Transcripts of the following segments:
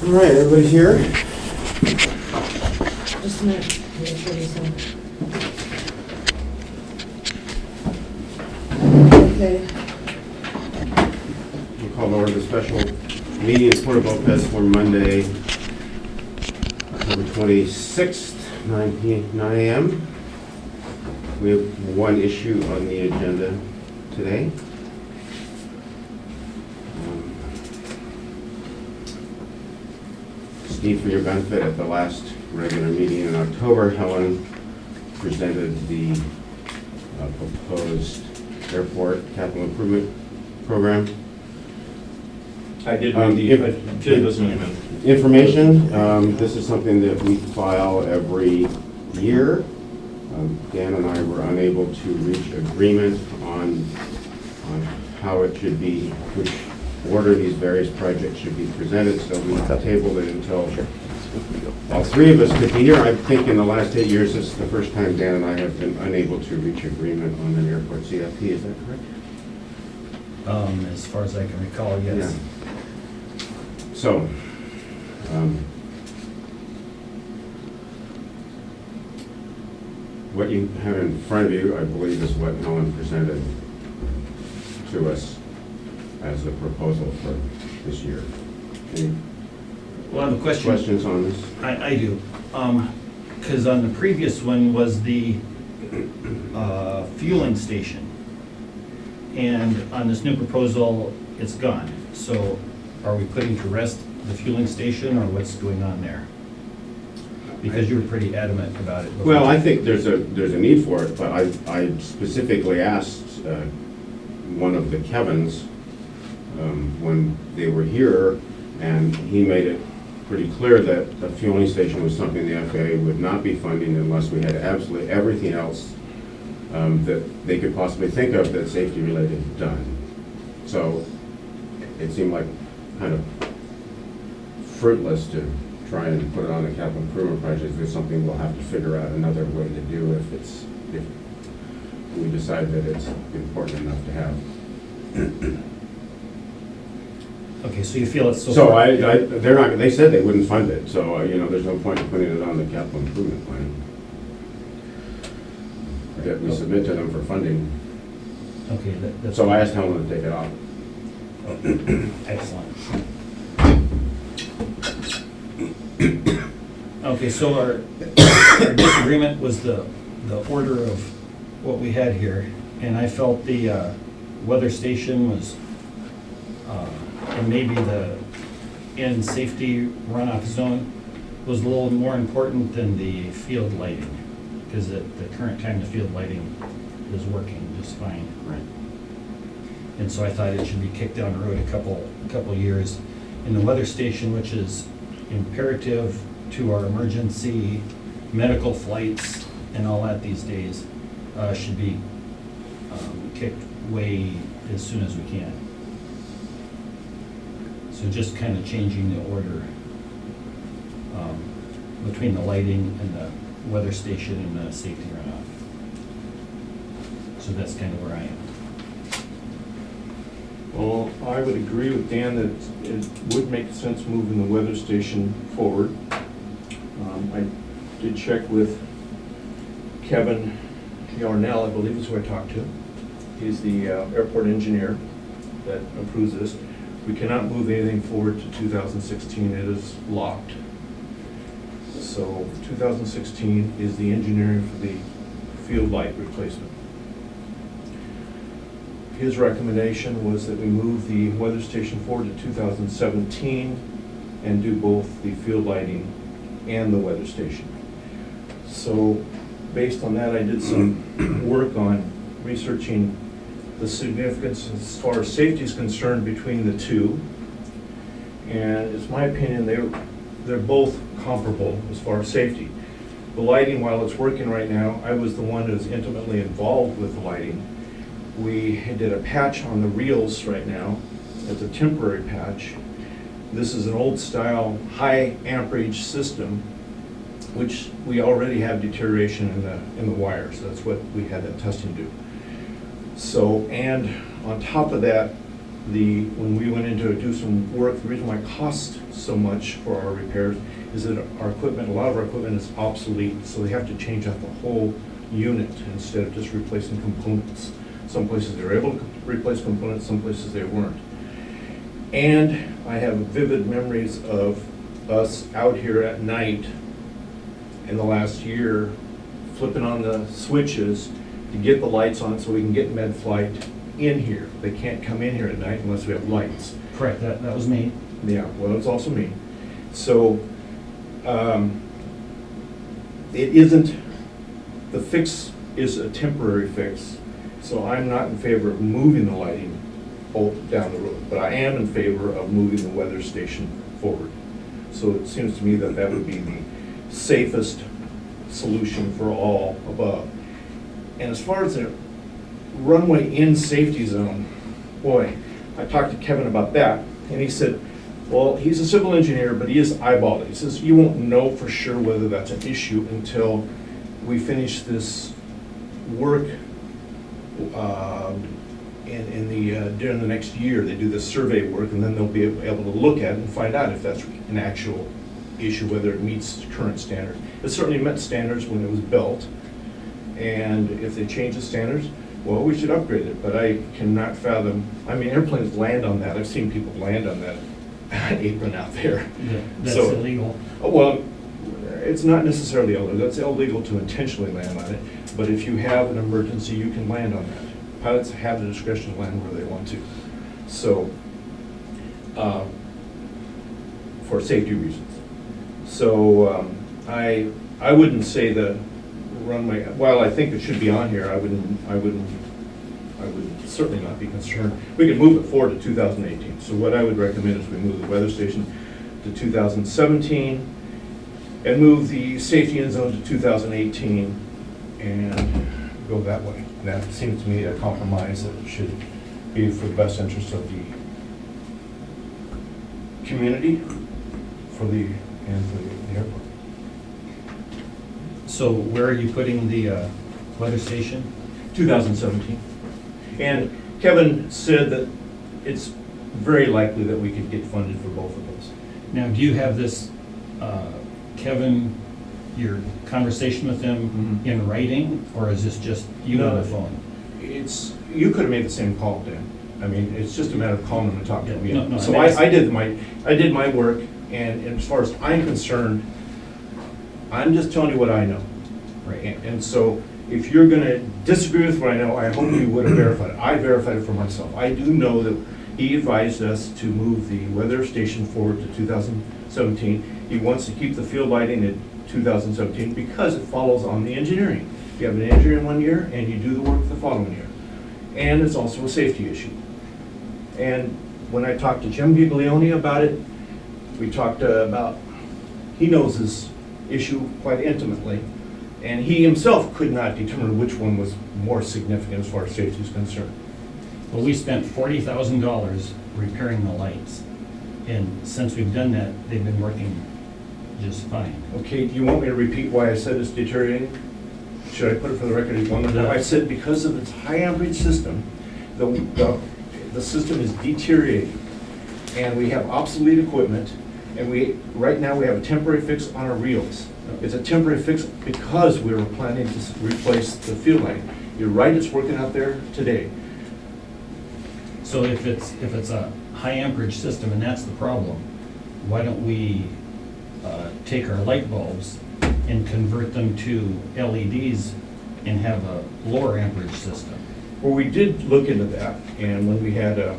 All right, everybody's here? Just a minute. Make sure he's in. Okay. We'll call over the special meeting in Port of Lopez for Monday, October 26th, 9 a.m. We have one issue on the agenda today. Steve, for your benefit, at the last regular meeting in October, Helen presented the proposed airport capital improvement program. I did read I did listen to him. Information, this is something that we file every year. Dan and I were unable to reach agreement on how it should be, which order these various projects should be presented, so we tabled it until all three of us could be here. I think in the last 8 years, this is the first time Dan and I have been unable to reach agreement on an airport CFP, is that correct? As far as I can recall, yes. Yeah. So, what you have in front of you, I believe, is what Helen presented to us as a proposal for this year. Any Well, I have a question. questions on this? I do. Because on the previous one was the fueling station. And on this new proposal, it's gone. So are we putting to rest the fueling station, or what's going on there? Because you were pretty adamant about it before. Well, I think there's a need for it, but I specifically asked one of the Kevins when they were here, and he made it pretty clear that the fueling station was something the FAA would not be funding unless we had absolutely everything else that they could possibly think of that's safety related done. So it seemed like kind of fruitless to try and put it on the capital improvement project. There's something we'll have to figure out another way to do if we decide that it's important enough to have. Okay, so you feel it's so. So they're not, they said they wouldn't fund it, so, there's no point in putting it on the capital improvement plan. That we submit to them for funding. Okay, that's. So I asked Helen to take it off. Excellent. Okay, so our disagreement was the order of what we had here, and I felt the weather station was, and maybe the in safety runoff zone was a little more important than the field lighting, because at the current time, the field lighting is working just fine. Right. And so I thought it should be kicked down the road a couple years. And the weather station, which is imperative to our emergency medical flights and all that these days, should be kicked way as soon as we can. So just kind of changing the order between the lighting and the weather station and the safety runoff. So that's kind of where I am. Well, I would agree with Dan that it would make sense moving the weather station forward. I did check with Kevin Yarnell, I believe is who I talked to. He's the airport engineer that approves this. We cannot move anything forward to 2016. It is locked. So 2016 is the engineering for the field light replacement. His recommendation was that we move the weather station forward to 2017 and do both the field lighting and the weather station. So based on that, I did some work on researching the significance as far as safety is concerned between the two. And it's my opinion they're both comparable as far as safety. The lighting, while it's working right now, I was the one who's intimately involved with the lighting. We did a patch on the reels right now. It's a temporary patch. This is an old style high amperage system, which we already have deterioration in the wires. That's what we had that testing do. So, and on top of that, when we went in to do some work, the reason why it costs so much for our repairs is that our equipment, a lot of our equipment is obsolete, so they have to change out the whole unit instead of just replacing components. Some places they were able to replace components, some places they weren't. And I have vivid memories of us out here at night in the last year, flipping on the switches to get the lights on so we can get med flight in here. They can't come in here at night unless we have lights. Correct, that was me. Yeah, well, it's also me. So, it isn't, the fix is a temporary fix, so I'm not in favor of moving the lighting down the road, but I am in favor of moving the weather station forward. So it seems to me that that would be the safest solution for all above. And as far as the runway in safety zone, boy, I talked to Kevin about that, and he said, well, he's a civil engineer, but he is eyeballing. He says, you won't know for sure whether that's an issue until we finish this work during the next year. They do this survey work, and then they'll be able to look at it and find out if that's an actual issue, whether it meets current standards. It certainly met standards when it was built, and if they change the standards, well, we should upgrade it, but I cannot fathom, I mean, airplanes land on that. I've seen people land on that apron out there. That's So- illegal. Well, it's not necessarily illegal. That's illegal to intentionally land on it, but if you have an emergency, you can land on that. Pilots have the discretion to land where they want to. So, for safety reasons. So, I wouldn't say the runway, while I think it should be on here, I would certainly not be concerned. We could move it forward to 2018. So what I would recommend is we move the weather station to 2017 and move the safety end zone to 2018 and go that way. That seems to me a compromise that should be for the best interest of the community, and for the airport. So where are you putting the weather station? 2017. And Kevin said that it's very likely that we could get funded for both of those. Now, do you have this, Kevin, your conversation with him Mhm. in writing, or is this just you on the phone? You could have made the same call, Dan. I mean, it's just a matter of calling them and talking to them. Yeah, no, So I mean, I did my work, and as far as I'm concerned, I'm just telling you what I know. Right. And so if you're going to disagree with what I know, I hope you would have verified it. I verified it for myself. I do know that he advised us to move the weather station forward to 2017. He wants to keep the field lighting at 2017 because it follows on the engineering. You have an engineering one year and you do the work the following year. And it's also a safety issue. And when I talked to Jim Giglione about it, we talked about, he knows this issue quite intimately, and he himself could not determine which one was more significant as far as safety is concerned. Well, we spent $40,000 repairing the lights, and since we've done that, they've been working just fine. Okay, do you want me to repeat why I said it's deteriorating? Should I put it for the record as one more time? I said because of its high amperage system, the system is deteriorating, and we have obsolete equipment, and right now we have a temporary fix on our reels. It's a temporary fix because we were planning to replace the field light. You're right, it's working out there today. So if it's a high amperage system and that's the problem, why don't we take our light bulbs and convert them to LEDs and have a lower amperage system? Well, we did look into that, and when we had the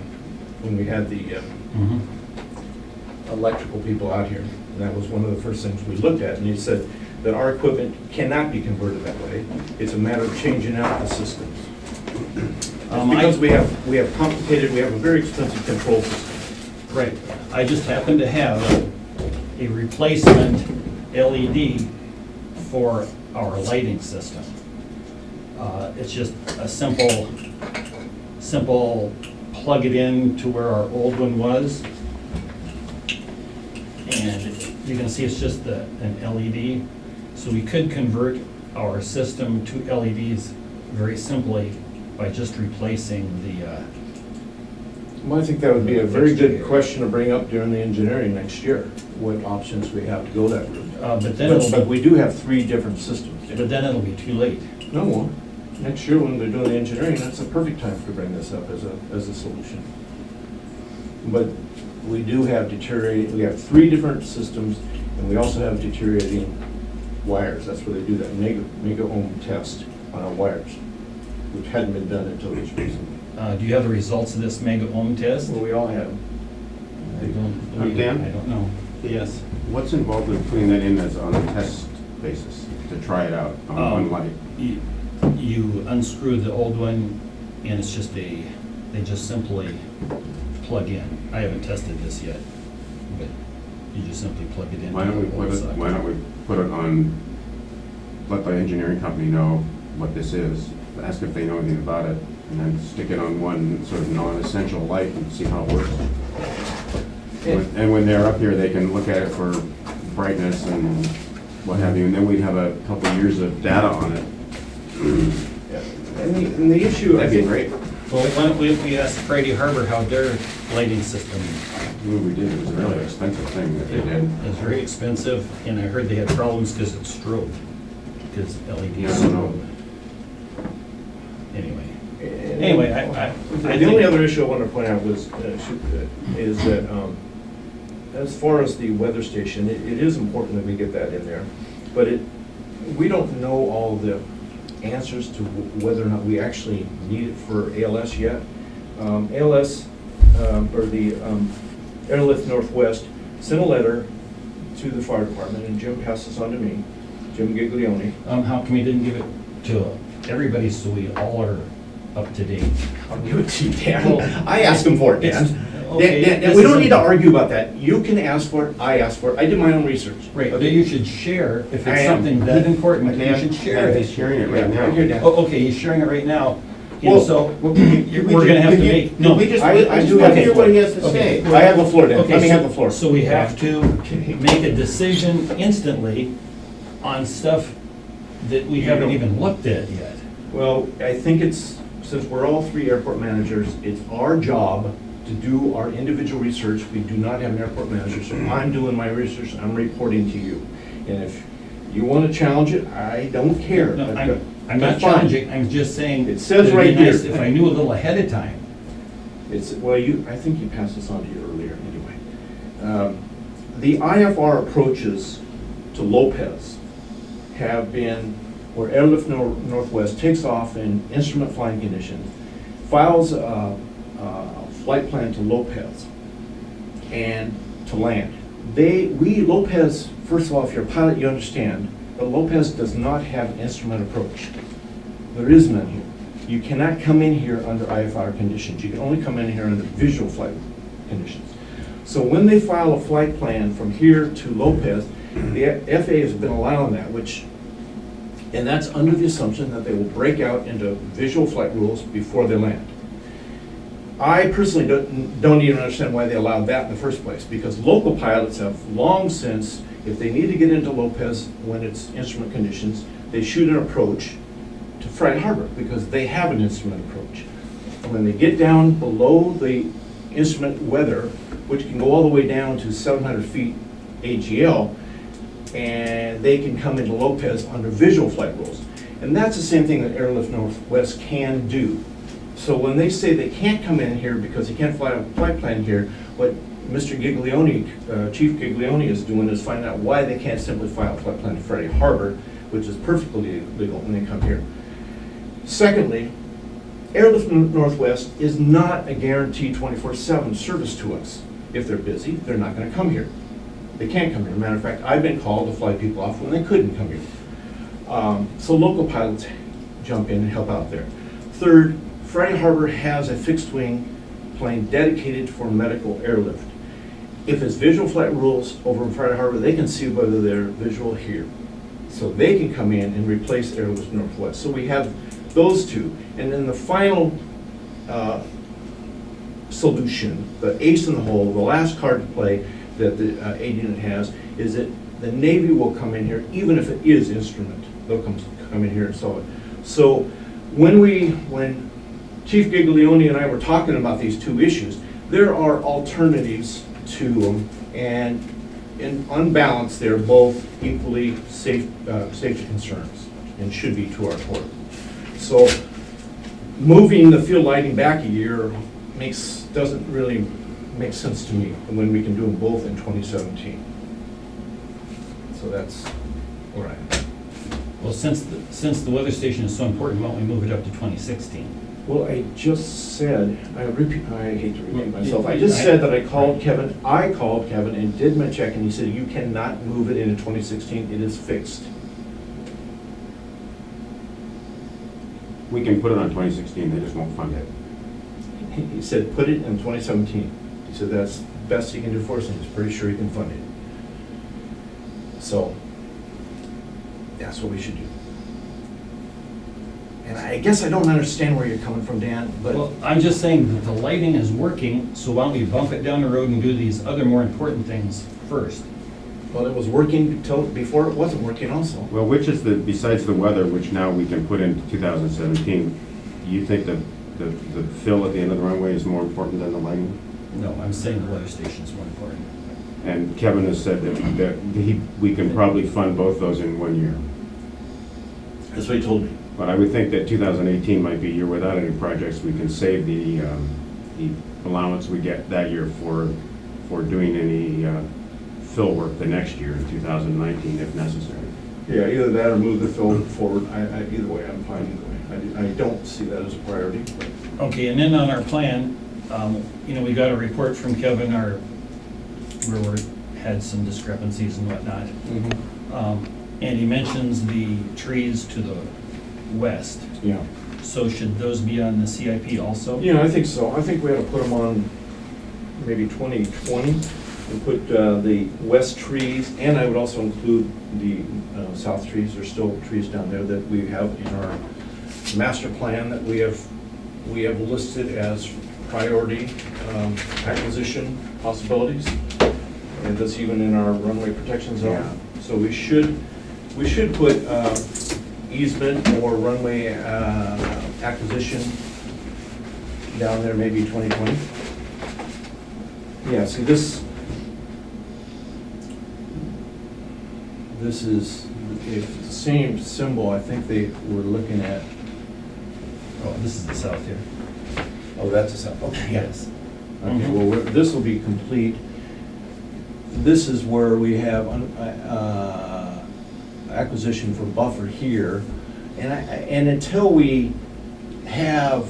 electrical people out here, and that was one of the first things we looked at, and he said that our equipment cannot be converted that way. It's a matter of changing out the systems. Because we have a very expensive control system. Right. I just happen to have a replacement LED for our lighting system. It's just a simple plug it in to where our old one was. And you can see it's just an LED. So we could convert our system to LEDs very simply by just replacing Well, I think that would be a very Next good year. question to bring up during the engineering next year, what options we have to go that route. But then But it'll, we do have 3 different systems. but then it'll be too late. No, it won't. Next year, when they're doing the engineering, that's a perfect time to bring this up as a solution. But we do have deteriorating, we have 3 different systems, and we also have deteriorating wires. That's where they do that mega ohm test on our wires, which hadn't been done until just recently. Do you have the results of this mega ohm test? Well, we all have them. I don't, Dan? I don't know. Yes. What's involved in putting that in as on a test basis, to try it out on light? You unscrew the old one, and it's just they just simply plug in. I haven't tested this yet, but you just simply plug it in. Why don't we put it on, let the engineering company know what this is, ask if they know anything about it, and then stick it on one sort of non-essential light and see how it works. And when they're up here, they can look at it for brightness and what have you, and then we'd have a couple of years of data on it. And the issue, I That'd be think, great. Well, why don't we ask Friday Harbor how their lighting system We did, it was a really expensive thing that they did. is very expensive, and I heard they had problems because it strobed, because LEDs Yeah, I don't know. strobe. Anyway, I the only other issue I wanted to point out was, is that as far as the weather station, it is important that we get that in there, but we don't know all the answers to whether or not we actually need it for ALS yet. ALS, or the Airlift Northwest, sent a letter to the fire department, and Jim passed this on to me, Jim Giglione. how come we didn't give it to everybody so we all are up to date? I'll give it to you, Dan. I asked him for it, Dan. Okay, Dan, this we don't isn't- need to argue about that. You can ask for it, I asked for it. I did my own research. Right, but you should share, if I it's am. something that important, you should share He's it. sharing it right Yeah, right here, now. Dan. Oh, okay, he's sharing it right now, Well, and so, Well, we're gonna have to make, no. We just, I I just do want have to hear the what he has to Okay. say. I have the floor, Dan. Okay, Let me so- have the floor. So we have to make a decision instantly on stuff that we haven't even looked at yet. Well, I think it's, since we're all 3 airport managers, it's our job to do our individual research. We do not have an airport manager, so I'm doing my research, I'm reporting to you. And if you want to challenge it, I don't care. No, But- I'm not that's fine. challenging, I'm just saying. It says it'd be right here. nice If I knew a little ahead of time. It's, well, I think you passed this on to you earlier, anyway. The IFR approaches to Lopez have been where Airlift Northwest takes off in instrument flying conditions, files a flight plan to Lopez and to land. Lopez, first of all, if you're a pilot, you understand, but Lopez does not have an instrument approach. There is none here. You cannot come in here under IFR conditions. You can only come in here under visual flight conditions. So when they file a flight plan from here to Lopez, the FAA has been allowing that, and that's under the assumption that they will break out into visual flight rules before they land. I personally don't even understand why they allowed that in the first place, because local pilots have long since, if they need to get into Lopez when it's instrument conditions, they shoot an approach to Friday Harbor, because they have an instrument approach. When they get down below the instrument weather, which can go all the way down to 700 feet AGL, and they can come into Lopez under visual flight rules. And that's the same thing that Airlift Northwest can do. So when they say they can't come in here because they can't fly a flight plan here, what Mr. Giglione, Chief Giglione is doing is finding out why they can't simply file a flight plan to Friday Harbor, which is perfectly legal, and they come here. Secondly, Airlift Northwest is not a guaranteed 24/7 service to us. If they're busy, they're not going to come here. They can't come here. Matter of fact, I've been called to fly people off when they couldn't come here. So local pilots jump in and help out there. Third, Friday Harbor has a fixed wing plane dedicated for medical airlift. If it's visual flight rules over in Friday Harbor, they can see whether they're visual here. So they can come in and replace Airlift Northwest. So we have those two. And then the final solution, the ace in the hole, the last card to play that the aid unit has, is that the Navy will come in here, even if it is instrument. They'll come in here and solve it. So when Chief Giglione and I were talking about these 2 issues, there are alternatives to them, and on balance, they're both equally safety concerns and should be to our court. So moving the field lighting back a year doesn't really make sense to me when we can do them both in 2017. So that's where I am. Well, since the weather station is so important, why don't we move it up to 2016? Well, I just said, I hate to repeat myself, I just said that I called Kevin and did my check, and he said, you cannot move it into 2016, it is fixed. We can put it on 2016, they just won't fund it. He said, put it in 2017. He said, that's the best he can do for us, and he's pretty sure he can fund it. So, that's what we should do. And I guess I don't understand where you're coming from, Dan, but. Well, I'm just saying that the lighting is working, so why don't we bump it down the road and do these other more important things first? Well, it was working before it wasn't working also. Well, which is besides the weather, which now we can put into 2017, you think that the fill at the end of the runway is more important than the lighting? No, I'm saying the weather station's more important. And Kevin has said that we can probably fund both those in 1 year. That's what he told me. But I would think that 2018 might be a year without any projects. We can save the allowance we get that year for doing any fill work the next year in 2019 if necessary. Yeah, either that or move the fill forward. Either way, I'm fine either way. I don't see that as a priority. Okay, and then on our plan, we got a report from Kevin, where we had some discrepancies and whatnot. And he mentions the trees to the west. Yeah. So should those be on the CIP also? Yeah, I think so. I think we ought to put them on maybe 2020 and put the west trees, and I would also include the south trees. There's still trees down there that we have in our master plan that we have listed as priority acquisition possibilities. And that's even in our runway protection zone. Yeah. So we should put easement or runway acquisition down there, maybe 2020. Yeah, see this is the same symbol I think they were looking at. Oh, this is the south here. Oh, that's a south, okay, Yes. Okay, well, this will be complete. This is where we have acquisition for buffer here, and until we have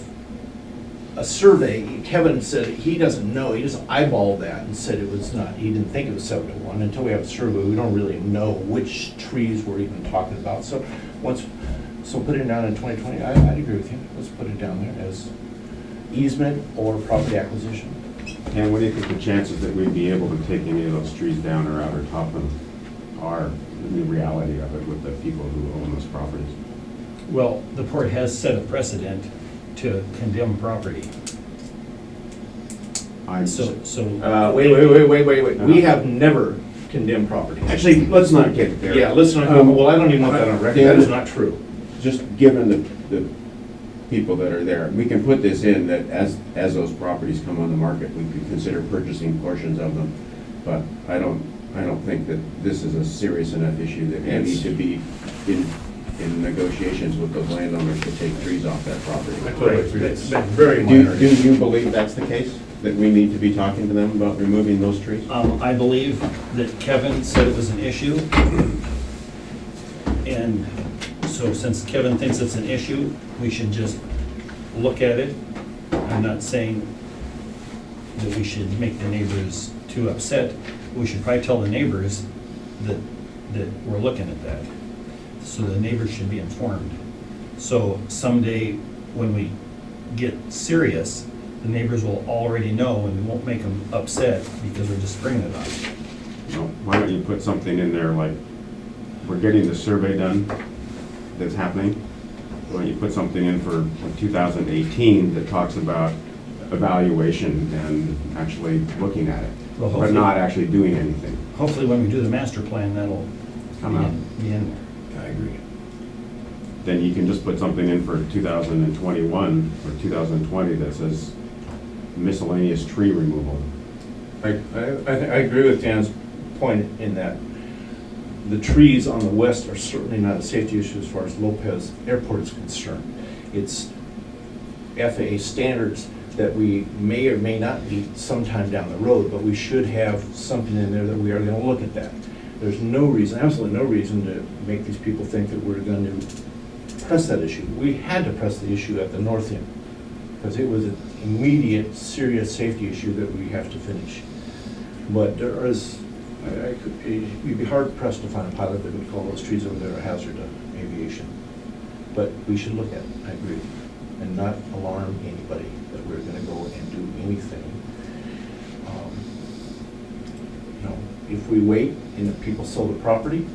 a survey, Kevin said he doesn't know, he just eyeballed that and said it was not, he didn't think it was 7 to 1. Until we have a survey, we don't really know which trees we're even talking about. So put it down in 2020, I'd agree with you. Let's put it down there as easement or property acquisition. And what do you think the chances that we'd be able to take any of those trees down or out or top them are, in the reality of it, with the people who own those properties? Well, the court has set a precedent to condemn property. So, Wait. We have never condemned property. Actually, let's not get there. Yeah, let's not, well, I don't even want that on record. That is not true. Just given the people that are there, we can put this in that as those properties come on the market, we could consider purchasing portions of them. But I don't think that this is a serious enough issue that we need to be in negotiations with those landowners to take trees off that property. I totally agree. It's very Do minor. you believe that's the case? That we need to be talking to them about removing those trees? I believe that Kevin said it was an issue. And so since Kevin thinks it's an issue, we should just look at it. I'm not saying that we should make the neighbors too upset. We should probably tell the neighbors that we're looking at that. So the neighbors should be informed. So someday when we get serious, the neighbors will already know and we won't make them upset because we're just bringing it up. No, why don't you put something in there like, we're getting the survey done that's happening. Why don't you put something in for 2018 that talks about evaluation and actually looking at it, Well, but hopefully- not actually doing anything. Hopefully when we do the master plan, that'll Come out. be in there. I agree. Then you can just put something in for 2021 or 2020 that says miscellaneous tree removal. I agree with Dan's point in that the trees on the west are certainly not a safety issue as far as Lopez Airport is concerned. It's FAA standards that we may or may not meet sometime down the road, but we should have something in there that we are going to look at that. There's no reason, absolutely no reason to make these people think that we're going to press that issue. We had to press the issue at the north end because it was an immediate, serious safety issue that we have to finish. But there is, you'd be hard pressed to find a pilot that would call those trees over there a hazard to aviation. But we should look at it, I agree, and not alarm anybody that we're gonna go and do anything. You know, if we wait and if people sell the property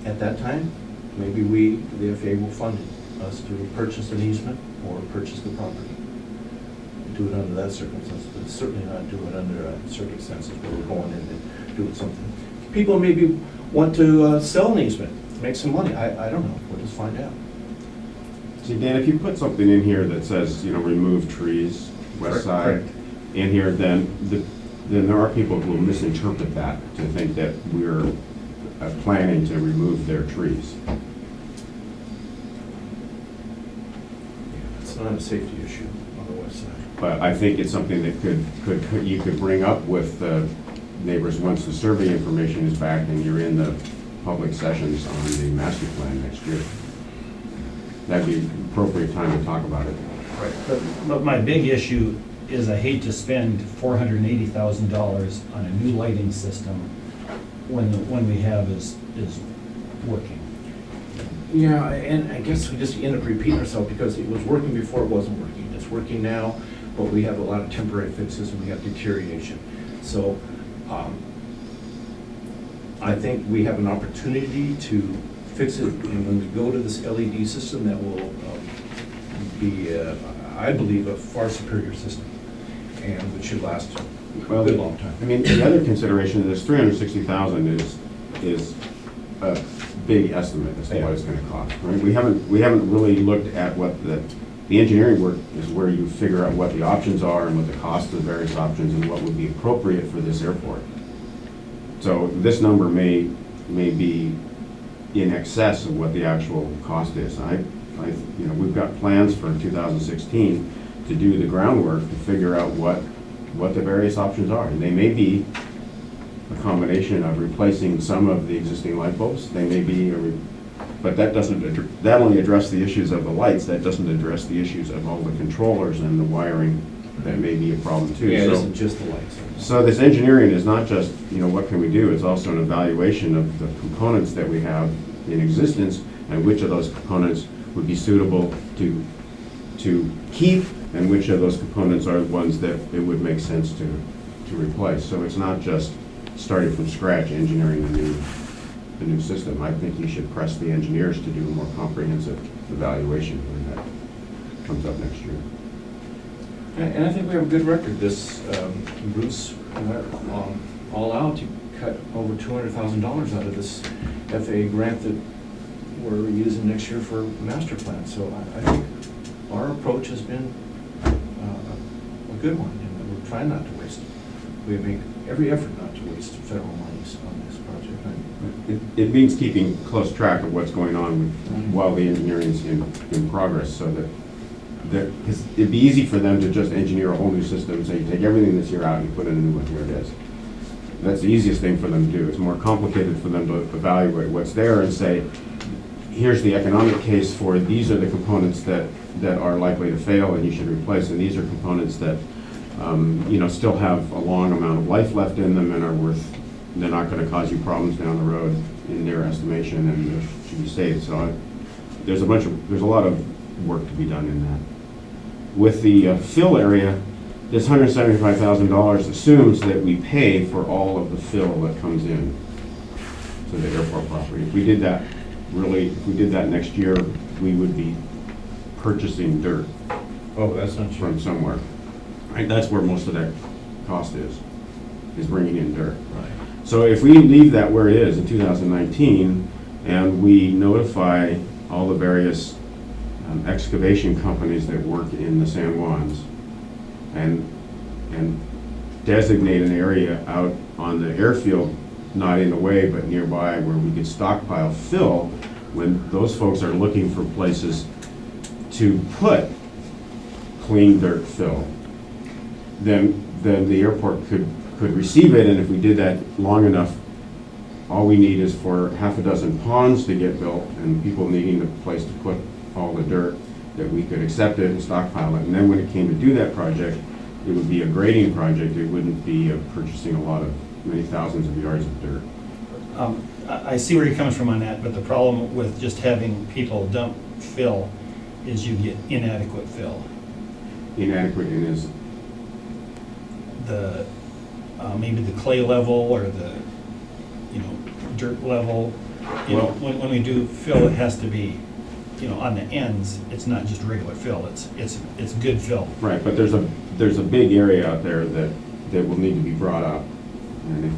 at that time, maybe the FAA will fund us to purchase an easement or purchase the property. Do it under that circumstance, but certainly not do it under circumstances where we're going in and doing something. People maybe want to sell an easement, make some money. I don't know. We'll just find out. See, Dan, if you put something in here that says, remove trees, west side, Correct. in here, then there are people who will misinterpret that to think that we're planning to remove their trees. It's not a safety issue on the west side. But I think it's something that you could bring up with the neighbors once the survey information is back and you're in the public sessions on the master plan next year. That'd be an appropriate time to talk about it. Right. But my big issue is I hate to spend $480,000 on a new lighting system when the one we have is working. Yeah, and I guess we just end up repeating ourselves because it was working before it wasn't working. It's working now, but we have a lot of temporary fixes and we have deterioration. So I think we have an opportunity to fix it, and when we go to this LED system, that will be, I believe, a far superior system, and which should last a good long time. I mean, the other consideration of this $360,000 is a big estimate as to what it's going to cost, right? We haven't really looked at what the engineering work is, where you figure out what the options are and what the cost of the various options and what would be appropriate for this airport. So this number may be in excess of what the actual cost is. We've got plans for 2016 to do the groundwork to figure out what the various options are. And they may be a combination of replacing some of the existing light bulbs. They may be, but that only addresses the issues of the lights. That doesn't address the issues of all the controllers and the wiring. That may be a problem too. Yeah, it So- isn't just the lights. So this engineering is not just, what can we do? It's also an evaluation of the components that we have in existence and which of those components would be suitable to keep and which of those components are the ones that it would make sense to replace. So it's not just starting from scratch engineering the new system. I think you should press the engineers to do a more comprehensive evaluation when that comes up next year. And I think we have a good record. This Bruce went all out to cut over $200,000 out of this FAA grant that we're using next year for master plan. So I think our approach has been a good one, and we're trying not to waste it. We make every effort not to waste federal monies on this project. It means keeping close track of what's going on while the engineering's in progress, so that it'd be easy for them to just engineer a whole new system and say, you take everything that's here out and you put in a new one, here it is. That's the easiest thing for them to do. It's more complicated for them to evaluate what's there and say, here's the economic case for these are the components that are likely to fail and you should replace, and these are components that still have a long amount of life left in them and they're not going to cause you problems down the road in their estimation and should be saved. So there's a lot of work to be done in that. With the fill area, this $175,000 assumes that we pay for all of the fill that comes in to the airport property. If we did that next year, we would be purchasing dirt Oh, that's not from somewhere. Right, that's where most of that cost is bringing in dirt. Right. So if we leave that where it is in 2019, and we notify all the various excavation companies that work in the San Juans, and and designate an area out on the airfield, not in the way, but nearby, where we could stockpile fill when those folks are looking for places to put clean dirt fill. Then the airport could receive it, and if we did that long enough, all we need is for half a dozen ponds to get built and people needing a place to put all the dirt, that we could accept it and stockpile it. And then when it came to do that project, it would be a grading project. It wouldn't be purchasing many thousands of yards of dirt. I see where you're coming from on that, but the problem with just having people dump fill is you get inadequate fill. Inadequate in is, The, maybe the clay level or the, dirt level. Well- When we do fill, it has to be, on the ends, it's not just regular fill, it's good fill. right, but there's a big area out there that will need to be brought up. And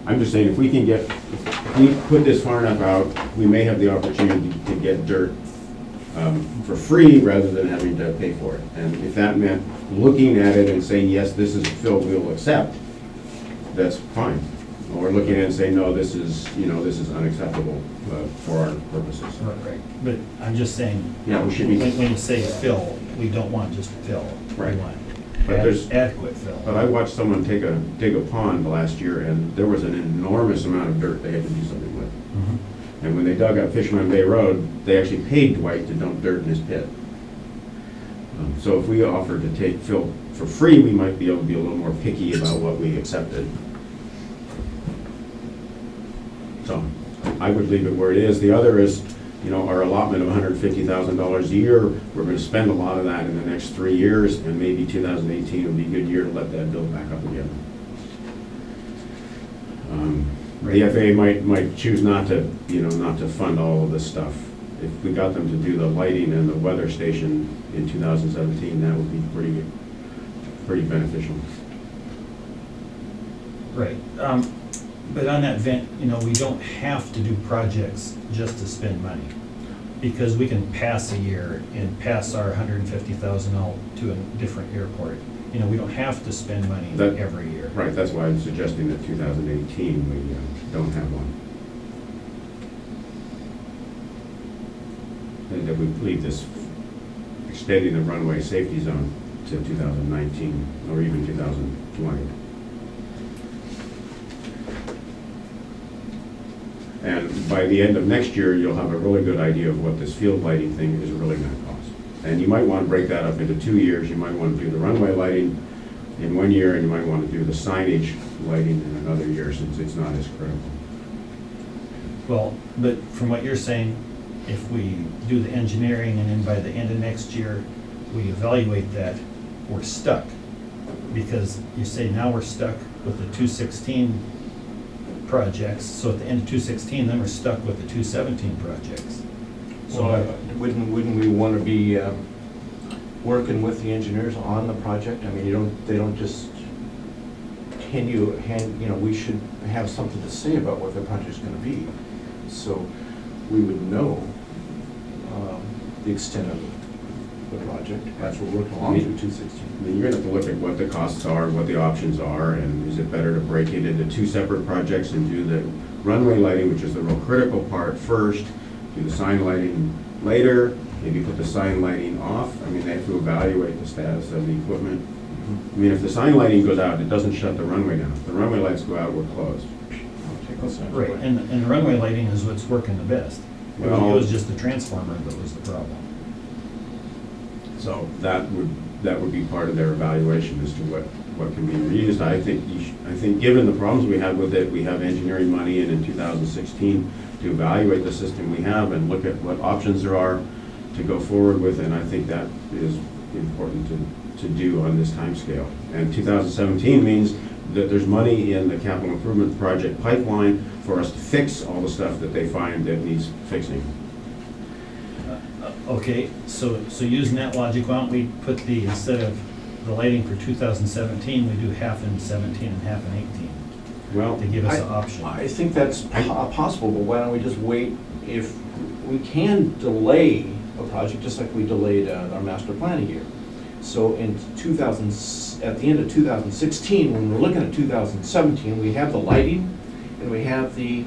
I'm just saying, if we put this far enough out, we may have the opportunity to get dirt for free rather than having to pay for it. And if that meant looking at it and saying, yes, this is fill we'll accept, that's fine. Or looking at it and saying, no, this is unacceptable for our purposes. Right. But I'm just saying, Yeah, we should be. when you say fill, we don't want just fill. Right. We want But there's- adequate fill. But I watched someone dig a pond last year, and there was an enormous amount of dirt they had to do something with. Mhm. And when they dug up Fisherman Bay Road, they actually paid Dwight to dump dirt in his pit. So if we offered to take fill for free, we might be able to be a little more picky about what we accepted. So I would leave it where it is. The other is, our allotment of $150,000 a year. We're going to spend a lot of that in the next 3 years, and maybe 2018 will be a good year to let that build back up again. The FAA might choose not to fund all of this stuff. If we got them to do the lighting and the weather station in 2017, that would be pretty beneficial. Right. But on that vent, we don't have to do projects just to spend money, because we can pass a year and pass our $150,000 out to a different airport. We don't have to spend money every year. Right, that's why I'm suggesting that 2018, we don't have one. And that we leave this extending the runway safety zone to 2019 or even 2020. And by the end of next year, you'll have a really good idea of what this field lighting thing is really going to cost. And you might want to break that up into 2 years. You might want to do the runway lighting in 1 year, and you might want to do the signage lighting in another year, since it's not as critical. Well, but from what you're saying, if we do the engineering and then by the end of next year, we evaluate that, we're stuck. Because you say now we're stuck with the 216 projects, so at the end of 216, then we're stuck with the 217 projects. So wouldn't we want to be working with the engineers on the project? I mean, they don't just we should have something to say about what the project's going to be. So we would know the extent of the project as we're working along through 216. I mean, you're going to have to look at what the costs are, what the options are, and is it better to break it into 2 separate projects and do the runway lighting, which is the real critical part, first, do the sign lighting later, maybe put the sign lighting off. I mean, they have to evaluate the status of the equipment. I mean, if the sign lighting goes out, it doesn't shut the runway down. If the runway lights go out, we're closed. Right, and the runway lighting is what's working the best. It was just the transformer that was the problem. So that would be part of their evaluation as to what can be reused. I think given the problems we have with it, we have engineering money in 2016 to evaluate the system we have and look at what options there are to go forward with, and I think that is important to do on this time scale. And 2017 means that there's money in the capital improvement project pipeline for us to fix all the stuff that they find that needs fixing. Okay, so using that logic, why don't we put instead of the lighting for 2017, we do half in 17 and half in 18, Well, to give us an option. I think that's possible, but why don't we just wait? If we can delay a project, just like we delayed our master plan a year. So in 2000, at the end of 2016, when we're looking at 2017, we have the lighting and we have the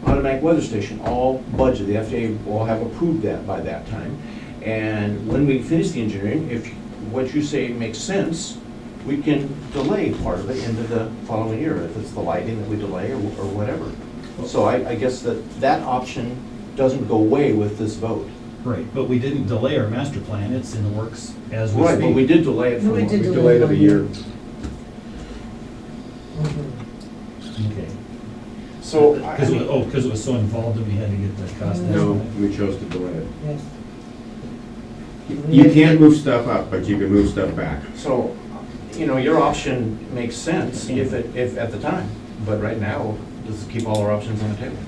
automatic weather station all budgeted. The FAA will have approved that by that time. And when we finish the engineering, if what you say makes sense, we can delay part of it into the following year, if it's the lighting that we delay or whatever. So I guess that option doesn't go away with this vote. Right, but we didn't delay our master plan, it's in the works as we Right, but we speak. did delay it for, We we did delayed it a year. Mhm. Okay. So, Because it was so involved that we had to get the cost No, estimate. we chose to delay it. Yes. You can't move stuff up, but you can move stuff back. so, your option makes sense if at the time, but right now, let's keep all our options on the table.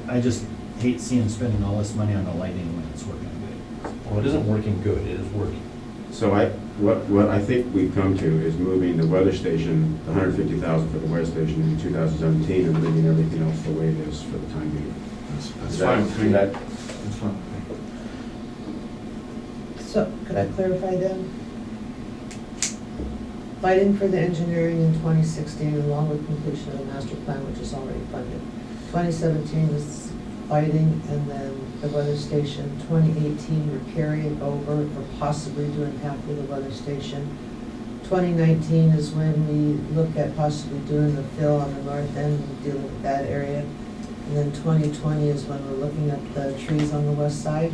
I just hate seeing spending all this money on the lighting when it's working good. Well, it isn't working good, it is working. So what I think we've come to is moving the weather station, the 150,000 for the weather station in 2017 and leaving everything else the way it is for the time being. That's fine with me. That's fine with me. So, could I clarify then? Lighting for the engineering in 2016, along with completion of the master plan, which is already funded. 2017 is lighting, and then the weather station. 2018, we're carrying over, or possibly doing half of the weather station. 2019 is when we look at possibly doing the fill on the north end and dealing with that area. And then 2020 is when we're looking at the trees on the west side.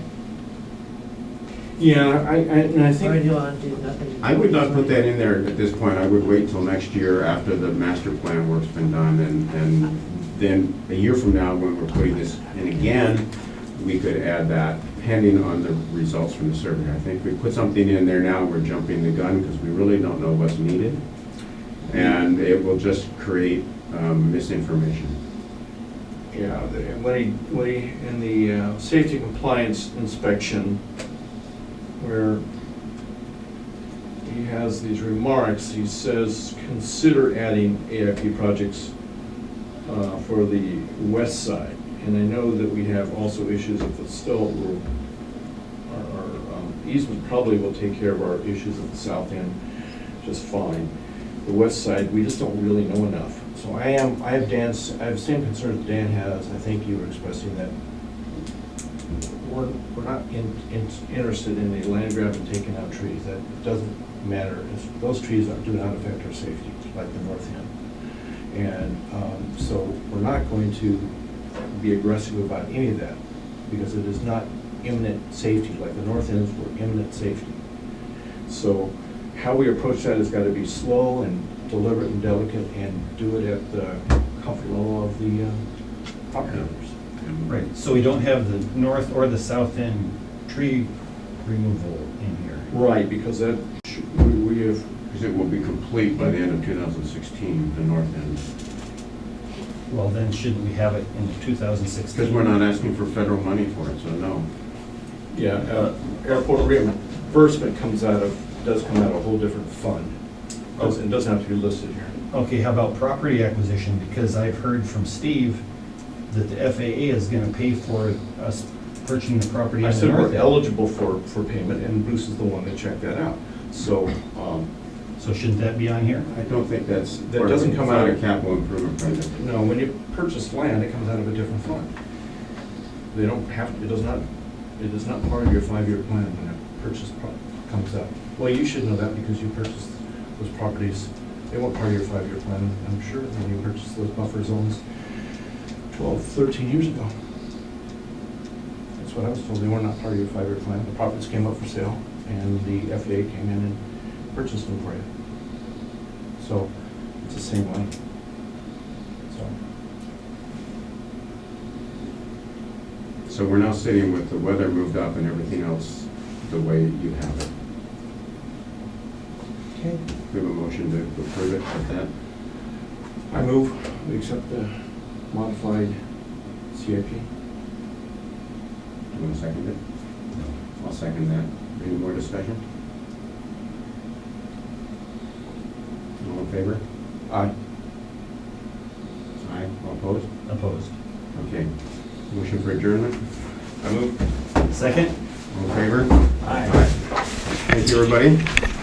Yeah, and I Or do think, you want to do nothing? I would not put that in there at this point. I would wait till next year after the master plan work's been done, and then a year from now, when we're putting this in again, we could add that pending on the results from the survey. I think if we put something in there now, we're jumping the gun because we really don't know what's needed. And it will just create misinformation. yeah, when he, in the safety compliance inspection, where he has these remarks, he says, consider adding AIP projects for the west side. And I know that we have also issues if it's still, our easement probably will take care of our issues at the south end just fine. The west side, we just don't really know enough. So I have the same concerns Dan has. I think you were expressing that we're not interested in the land grab and taking out trees. That doesn't matter. Those trees do not affect our safety, like the north end. And so we're not going to be aggressive about any of that because it is not imminent safety, like the north ends were imminent safety. So how we approach that has got to be slow and deliberate and delicate and do it at the comfort level of the property owners. Right, so we don't have the north or the south end tree removal in here. Right, because that, we have, Because it will be complete by the end of 2016, the north end. Well, then shouldn't we have it in 2016? Because we're not asking for federal money for it, so no. airport reimbursement does come out of a whole different fund. It doesn't have to be listed here. Okay, how about property acquisition? Because I've heard from Steve that the FAA is gonna pay for us purchasing the property I in the said north we're end. eligible for payment, and Bruce is the one that checked that out. So, So shouldn't that be on here? I don't think that's. That doesn't come out of of- capital improvement project. no, when you purchase land, it comes out of a different fund. They don't have, it is not part of your 5-year plan when a purchase comes out. Well, you should know that because you purchased those properties. They weren't part of your 5-year plan, I'm sure, when you purchased those buffer zones 12, 13 years ago. That's what I was told. They were not part of your 5-year plan. The properties came up for sale, and the FAA came in and purchased them for you. So it's the same way. So we're now sitting with the weather moved up and everything else the way you have it. Okay. We have a motion to approve it at that. I move we accept the modified CIP. You want to second it? I'll second that. Any more discussion? All in favor? Aye. Aye. All opposed? Opposed. Okay. Motion for adjournment? I move. Second? All in favor? Aye. Thank you, everybody.